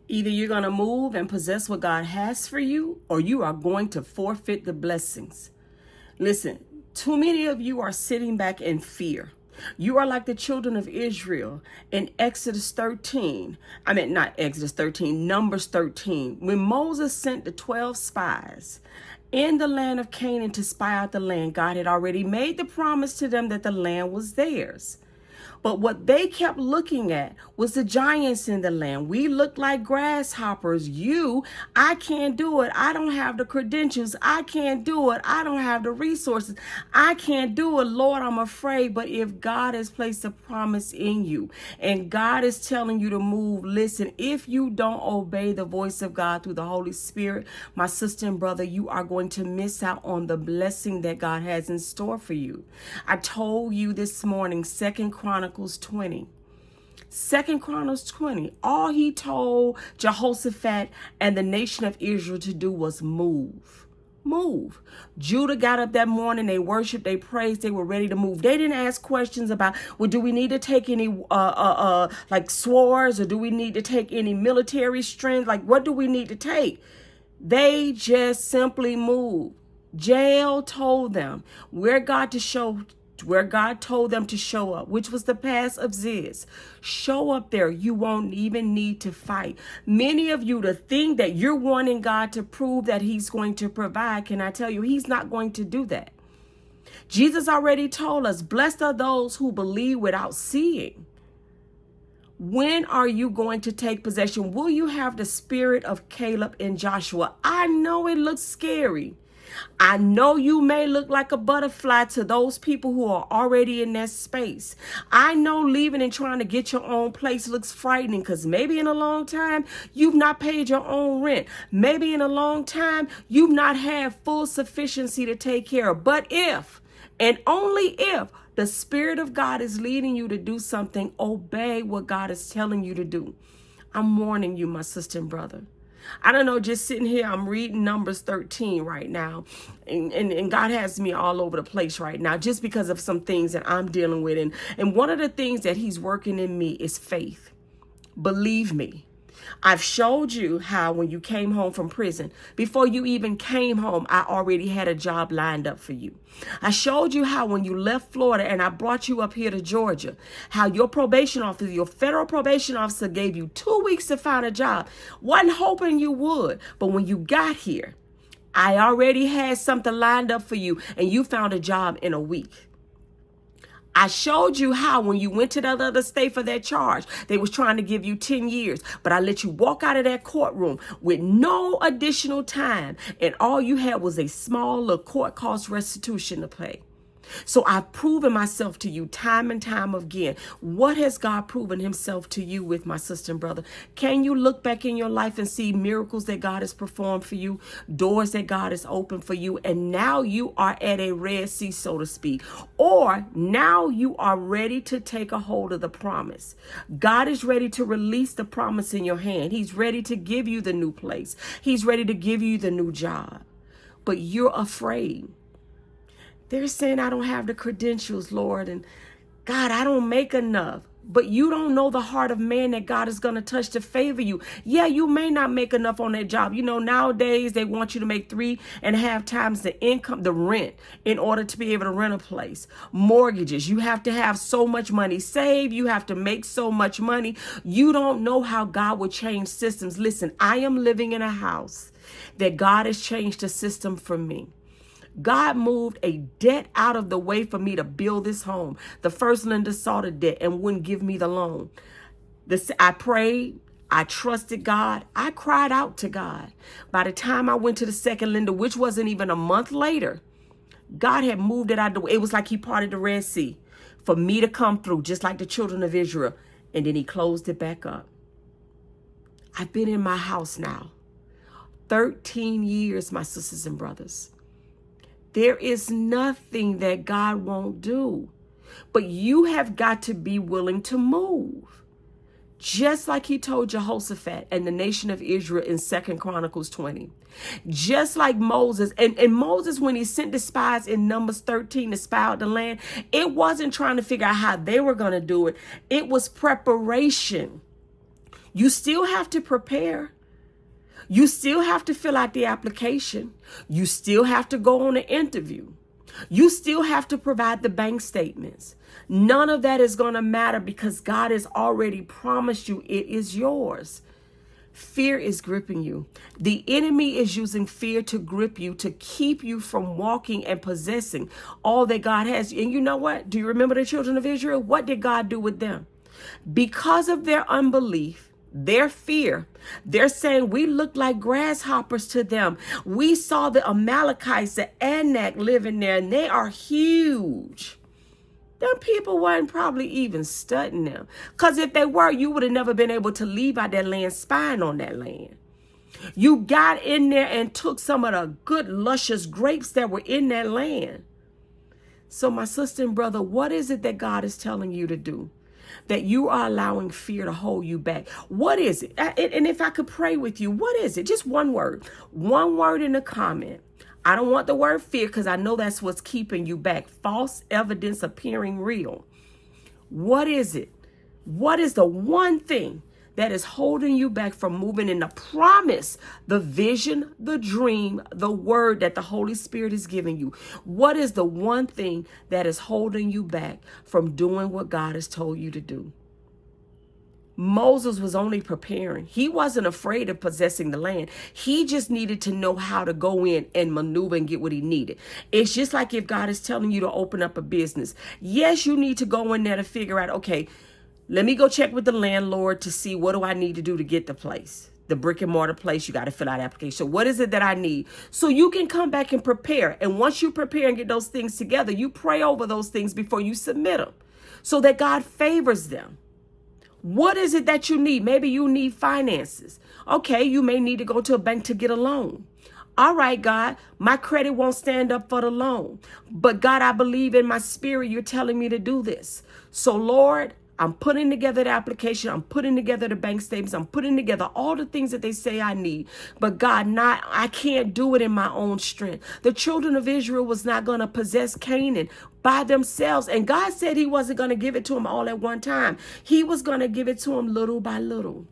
Either you're going to move and possess what God has for you, or you are going to forfeit the blessings. Listen, too many of you are sitting back in fear. You are like the children of Israel in Exodus 13. I mean, not Exodus 13, Numbers 13. When Moses sent the 12 spies in the land of Canaan to spy out the land, God had already made the promise to them that the land was theirs. But what they kept looking at was the giants in the land. We look like grasshoppers. I can't do it. I don't have the credentials. I can't do it. I don't have the resources. I can't do it. Lord, I'm afraid. But if God has placed a promise in you and God is telling you to move, listen, if you don't obey the voice of God through the Holy Spirit, my sister and brother, you are going to miss out on the blessing that God has in store for you. I told you this morning, 2 Chronicles 20. 2 Chronicles 20. All he told Jehoshaphat and the nation of Israel to do was move. Move. Judah got up that morning. They worshiped. They praised. They were ready to move. They didn't ask questions about, well, do we need to take any like swords, or do we need to take any military strength? Like, what do we need to take? They just simply moved. Jael told them where God told them to show up, which was the pass of Ziz. Show up there. You won't even need to fight. Many of you, the thing that you're wanting God to prove that he's going to provide, can I tell you, he's not going to do that. Jesus already told us, blessed are those who believe without seeing. When are you going to take possession? Will you have the spirit of Caleb and Joshua? I know it looks scary. I know you may look like a butterfly to those people who are already in that space. I know leaving and trying to get your own place looks frightening, because maybe in a long time you've not paid your own rent. Maybe in a long time you've not had full sufficiency to take care of. But if, and only if, the Spirit of God is leading you to do something, obey what God is telling you to do. I'm warning you, my sister and brother. I don't know, just sitting here, I'm reading Numbers 13 right now, and God has me all over the place right now just because of some things that I'm dealing with. And one of the things that he's working in me is faith. Believe me. I've showed you how when you came home from prison, before you even came home, I already had a job lined up for you. I showed you how when you left Florida and I brought you up here to Georgia, how your probation officer, your federal probation officer, gave you 2 weeks to find a job. Wasn't hoping you would, but when you got here, I already had something lined up for you and you found a job in a week. I showed you how when you went to the other state for that charge, they was trying to give you 10 years, but I let you walk out of that courtroom with no additional time, and all you had was a small little court cost restitution to pay. So I've proven myself to you time and time again. What has God proven himself to you with, my sister and brother? Can you look back in your life and see miracles that God has performed for you, doors that God has opened for you, and now you are at a Red Sea, so to speak, or now you are ready to take a hold of the promise. God is ready to release the promise in your hand. He's ready to give you the new place. He's ready to give you the new job, but you're afraid. They're saying, I don't have the credentials, Lord, and God, I don't make enough. But you don't know the heart of man that God is going to touch to favor you. Yeah, you may not make enough on that job. You know, nowadays they want you to make 3.5 times the income, the rent, in order to be able to rent a place. Mortgages, you have to have so much money saved. You have to make so much money. You don't know how God will change systems. Listen, I am living in a house that God has changed the system for me. God moved a debt out of the way for me to build this home. The first lender saw the debt and wouldn't give me the loan. I prayed. I trusted God. I cried out to God. By the time I went to the second lender, which wasn't even a month later, God had moved it out of the way. It was like he parted the Red Sea for me to come through, just like the children of Israel. And then he closed it back up. I've been in my house now 13 years, my sisters and brothers. There is nothing that God won't do, but you have got to be willing to move. Just like he told Jehoshaphat and the nation of Israel in 2 Chronicles 20. Just like Moses. And Moses, when he sent the spies in Numbers 13 to spy out the land, it wasn't trying to figure out how they were going to do it. It was preparation You still have to prepare. You still have to fill out the application. You still have to go on an interview. You still have to provide the bank statements. None of that is going to matter because God has already promised you it is yours. Fear is gripping you. The enemy is using fear to grip you, to keep you from walking and possessing all that God has. And you know what? Do you remember the children of Israel? What did God do with them? Because of their unbelief, their fear, they're saying we look like grasshoppers to them. We saw the Amalekites, the Anak living there, and they are huge. Them people weren't probably even studying them. Because if they were, you would have never been able to leave out that land spying on that land. You got in there and took some of the good, luscious grapes that were in that land. So my sister and brother, what is it that God is telling you to do? That you are allowing fear to hold you back? What is it? And if I could pray with you, what is it? Just one word. One word in the comment. I don't want the word fear because I know that's what's keeping you back. False evidence appearing real. What is it? What is the one thing that is holding you back from moving in the promise, the vision, the dream, the word that the Holy Spirit is giving you? What is the one thing that is holding you back from doing what God has told you to do? Moses was only preparing. He wasn't afraid of possessing the land. He just needed to know how to go in and maneuver and get what he needed. It's just like if God is telling you to open up a business. Yes, you need to go in there to figure out, okay, let me go check with the landlord to see what do I need to do to get the place. The brick and mortar place, you got to fill out an application. So what is it that I need? So you can come back and prepare. And once you prepare and get those things together, you pray over those things before you submit them so that God favors them. What is it that you need? Maybe you need finances. Okay, you may need to go to a bank to get a loan. All right, God, my credit won't stand up for the loan. But God, I believe in my spirit you're telling me to do this. So Lord, I'm putting together the application. I'm putting together the bank statements. I'm putting together all the things that they say I need. But God, I can't do it in my own strength. The children of Israel was not going to possess Canaan by themselves. And God said he wasn't going to give it to them all at one time. He was going to give it to them little by little.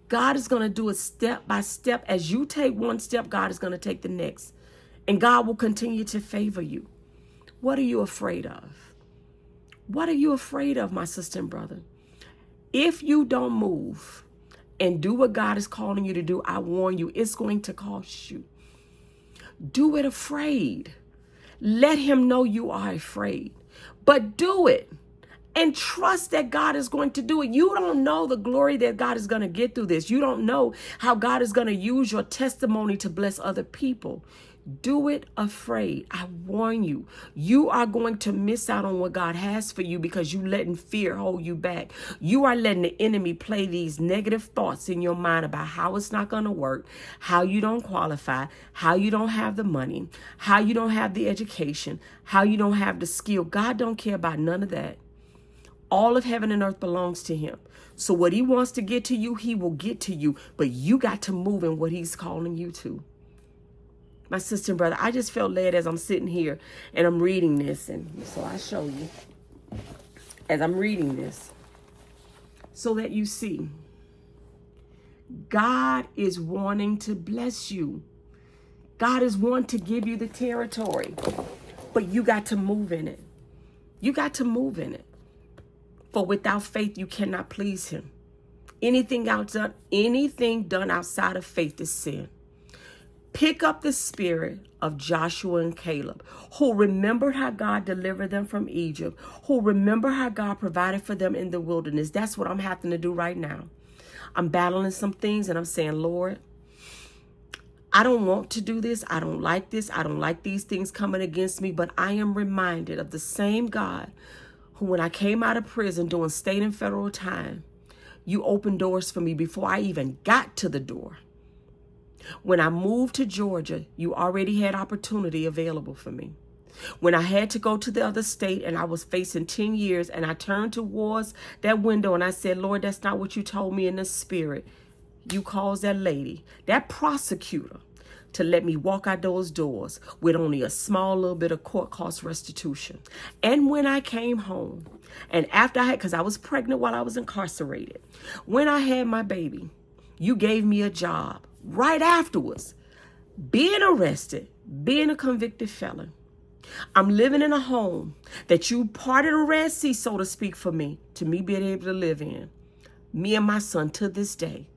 God is going to do it step by step. As you take one step, God is going to take the next. And God will continue to favor you. What are you afraid of? What are you afraid of, my sister and brother? If you don't move and do what God is calling you to do, I warn you, it's going to cost you. Do it afraid. Let him know you are afraid. But do it and trust that God is going to do it. You don't know the glory that God is going to get through this. You don't know how God is going to use your testimony to bless other people. Do it afraid. I warn you, you are going to miss out on what God has for you because you letting fear hold you back. You are letting the enemy play these negative thoughts in your mind about how it's not going to work, how you don't qualify, how you don't have the money, how you don't have the education, how you don't have the skill. God don't care about none of that. All of heaven and earth belongs to him. So what he wants to get to you, he will get to you. But you got to move in what he's calling you to. My sister and brother, I just felt led as I'm sitting here and I'm reading this. And so I show you as I'm reading this so that you see God is wanting to bless you. God is wanting to give you the territory, but you got to move in it. You got to move in it. For without faith, you cannot please him. Anything done outside of faith is sin. Pick up the spirit of Joshua and Caleb, who remembered how God delivered them from Egypt, who remember how God provided for them in the wilderness. That's what I'm having to do right now. I'm battling some things and I'm saying, Lord, I don't want to do this. I don't like this. I don't like these things coming against me. But I am reminded of the same God who, when I came out of prison doing state and federal time, you opened doors for me before I even got to the door. When I moved to Georgia, you already had opportunity available for me. When I had to go to the other state and I was facing 10 years and I turned towards that window and I said, Lord, that's not what you told me in the spirit. You caused that lady, that prosecutor, to let me walk out those doors with only a small little bit of court cost restitution. And when I came home, and after because I was pregnant while I was incarcerated, when I had my baby, you gave me a job right afterwards, being arrested, being a convicted felon. I'm living in a home that you parted the Red Sea, so to speak, for me, to me being able to live in. Me and my son to this day.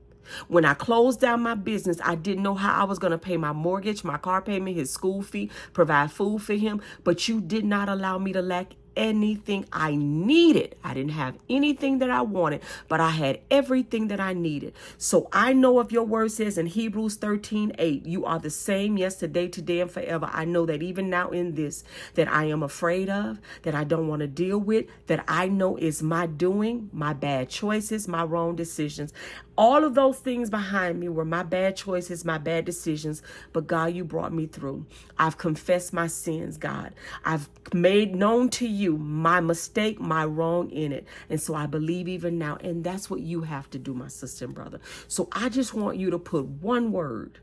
When I closed down my business, I didn't know how I was going to pay my mortgage, my car payment, his school fee, provide food for him. But you did not allow me to lack anything I needed. I didn't have anything that I wanted, but I had everything that I needed. So I know if your word says in Hebrews 13:8, you are the same yesterday, today, and forever. I know that even now in this, that I am afraid of, that I don't want to deal with, that I know is my doing, my bad choices, my wrong decisions. All of those things behind me were my bad choices, my bad decisions. But God, you brought me through. I've confessed my sins, God. I've made known to you my mistake, my wrong in it. And so I believe even now. And that's what you have to do, my sister and brother. So I just want you to put one word,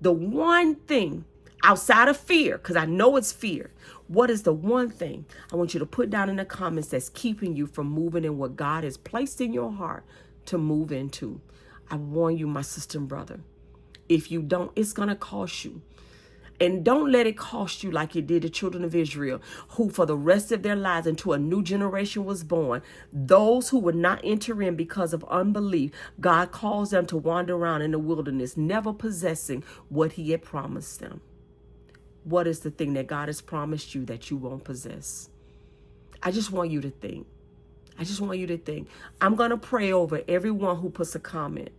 the one thing outside of fear, because I know it's fear. What is the one thing I want you to put down in the comments that's keeping you from moving in what God has placed in your heart to move into? I warn you, my sister and brother, if you don't, it's going to cost you. And don't let it cost you like it did the children of Israel, who for the rest of their lives until a new generation was born, those who would not enter in because of unbelief, God calls them to wander around in the wilderness, never possessing what he had promised them. What is the thing that God has promised you that you won't possess? I just want you to think. I just want you to think. I'm going to pray over everyone who puts a comment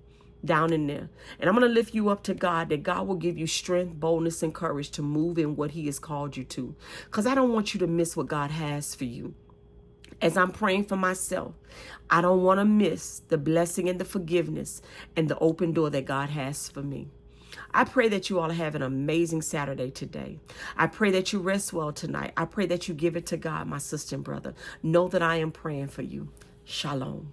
down in there. And I'm going to lift you up to God, that God will give you strength, boldness, and courage to move in what he has called you to. Because I don't want you to miss what God has for you. As I'm praying for myself, I don't want to miss the blessing and the forgiveness and the open door that God has for me. I pray that you all have an amazing Saturday today. I pray that you rest well tonight. I pray that you give it to God, my sister and brother. Know that I am praying for you. Shalom.